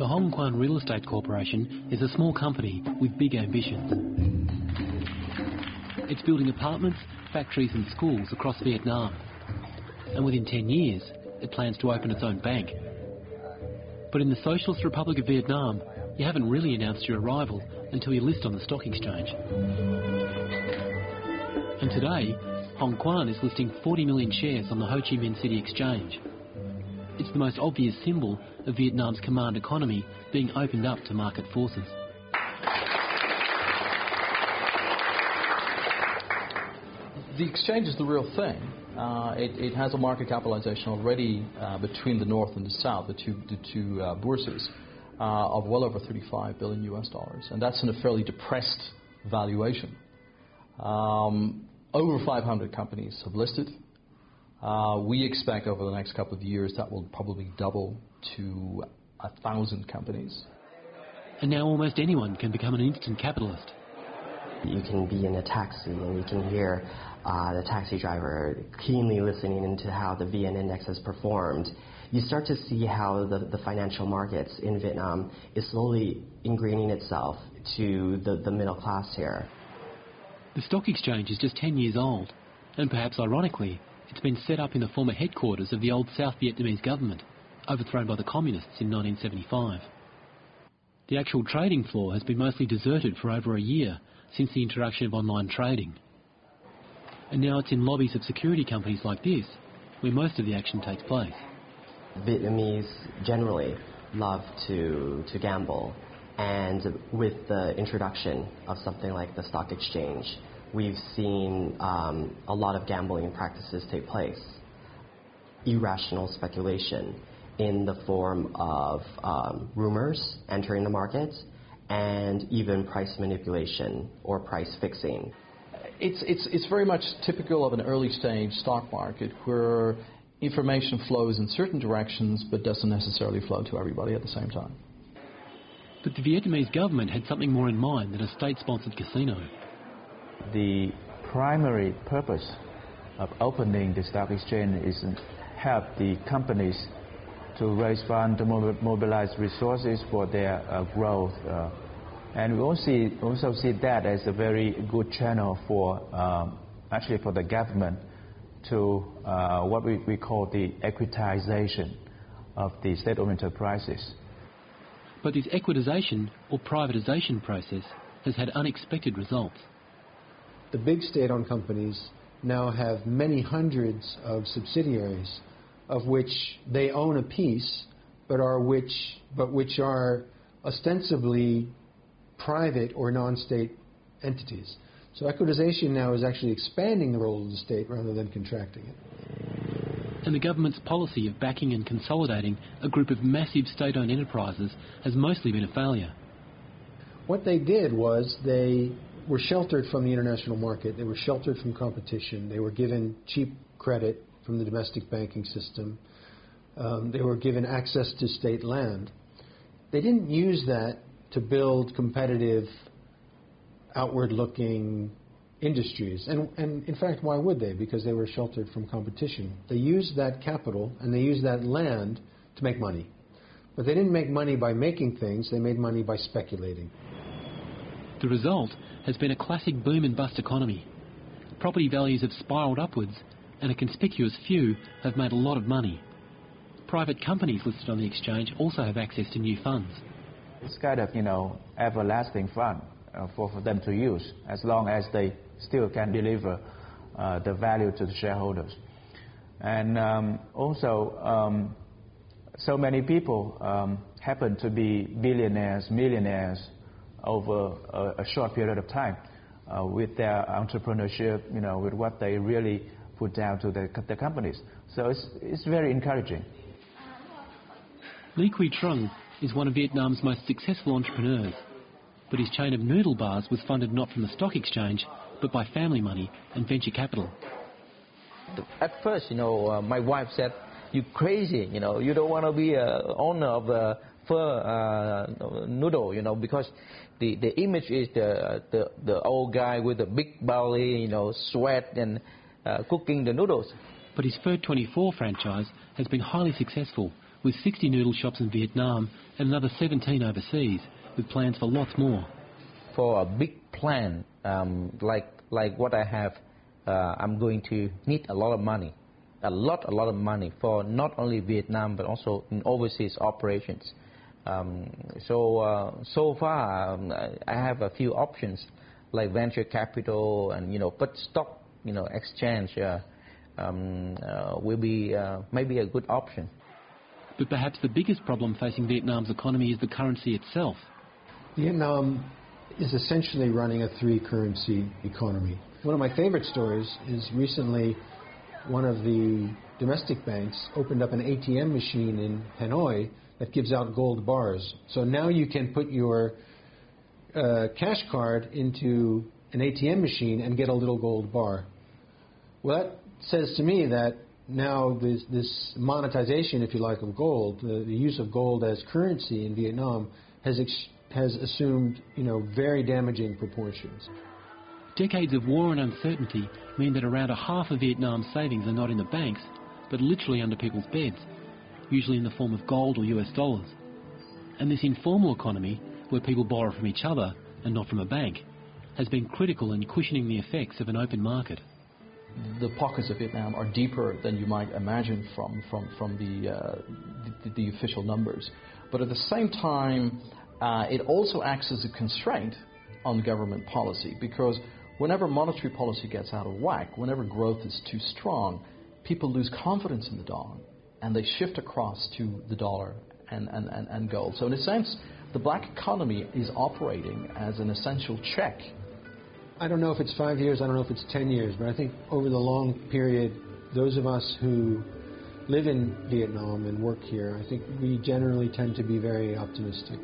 The Hong Kong Real Estate Corporation is a small company with big ambitions. It's building apartments, factories and schools across Vietnam. And within 10 years, it plans to open its own bank. But in the Socialist Republic of Vietnam, you haven't really announced your arrival until you list on the stock exchange. And today, Hong Kong is listing 40 million shares on the Ho Chi Minh City Exchange. It's the most obvious symbol of Vietnam's command economy being opened up to market forces. The exchange is the real thing. It has a market capitalization already between the north and the south, the two bourses, of well over $35 billion US, and that's in a fairly depressed valuation. Over 500 companies have listed. We expect over the next couple of years that will probably double to 1,000 companies. And now almost anyone can become an instant capitalist. You can be in a taxi and you can hear the taxi driver keenly listening into how the VN index has performed. You start to see how the financial markets in Vietnam is slowly ingraining itself to the middle class here. The stock exchange is just 10 years old, and perhaps ironically, it's been set up in the former headquarters of the old South Vietnamese government, overthrown by the communists in 1975. The actual trading floor has been mostly deserted for over a year since the introduction of online trading. And now it's in lobbies of security companies like this where most of the action takes place. Vietnamese generally love to gamble, and with the introduction of something like the stock exchange, we've seen a lot of gambling practices take place. Irrational speculation in the form of rumors entering the market, and even price manipulation or price fixing. It's very much typical of an early stage stock market where information flows in certain directions but doesn't necessarily flow to everybody at the same time. But the Vietnamese government had something more in mind than a state-sponsored casino. The primary purpose of opening the stock exchange is to help the companies to raise funds, to mobilize resources for their growth. And we also see that as a very good channel for, actually for the government to what we call the equitization of the state-owned enterprises. But this equitization or privatisation process has had unexpected results. The big state-owned companies now have many hundreds of subsidiaries of which they own a piece, but which are ostensibly private or non-state entities. So equitization now is actually expanding the role of the state rather than contracting it. And the government's policy of backing and consolidating a group of massive state-owned enterprises has mostly been a failure. What they did was they were sheltered from the international market. They were sheltered from competition. They were given cheap credit from the domestic banking system. They were given access to state land. They didn't use that to build competitive, outward-looking industries. And in fact, why would they? Because they were sheltered from competition. They used that capital and they used that land to make money. But they didn't make money by making things, they made money by speculating. The result has been a classic boom and bust economy. Property values have spiralled upwards, and a conspicuous few have made a lot of money. Private companies listed on the exchange also have access to new funds. It's kind of, everlasting fund for them to use, as long as they still can deliver the value to the shareholders. And also, so many people happen to be billionaires, millionaires over a short period of time with their entrepreneurship, with what they really put down to the companies. So it's very encouraging. Lee Quy Trung is one of Vietnam's most successful entrepreneurs, but his chain of noodle bars was funded not from the stock exchange, but by family money and venture capital. At first, my wife said, "You crazy, you don't want to be an owner of a pho noodle, because the image is the old guy with the big belly, sweat and cooking the noodles." But his Pho 24 franchise has been highly successful, with 60 noodle shops in Vietnam and another 17 overseas, with plans for lots more. For a big plan like what I have, I'm going to need a lot of money, a lot of money for not only Vietnam but also in overseas operations. So far I have a few options like venture capital and but stock exchange will be maybe a good option. But perhaps the biggest problem facing Vietnam's economy is the currency itself. Vietnam is essentially running a three-currency economy. One of my favorite stories is recently one of the domestic banks opened up an ATM machine in Hanoi that gives out gold bars. So now you can put your cash card into an ATM machine and get a little gold bar. Well, that says to me that now this monetization, if you like, of gold, the use of gold as currency in Vietnam has assumed, very damaging proportions. Decades of war and uncertainty mean that around a half of Vietnam's savings are not in the banks, but literally under people's beds, usually in the form of gold or US dollars. And this informal economy, where people borrow from each other and not from a bank, has been critical in cushioning the effects of an open market. The pockets of Vietnam are deeper than you might imagine from the official numbers. But at the same time, it also acts as a constraint on government policy, because whenever monetary policy gets out of whack, whenever growth is too strong, people lose confidence in the dollar and they shift across to the dollar and gold. So in a sense, the black economy is operating as an essential check. I don't know if it's 5 years, I don't know if it's 10 years, but I think over the long period, those of us who live in Vietnam and work here, I think we generally tend to be very optimistic.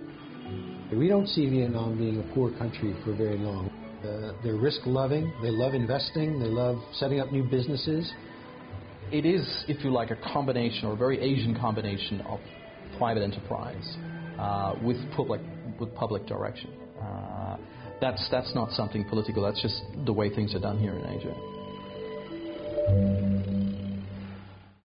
We don't see Vietnam being a poor country for very long. They're risk-loving, they love investing, they love setting up new businesses. It is, if you like, a combination, or a very Asian combination of private enterprise with public direction. That's not something political, that's just the way things are done here in Asia.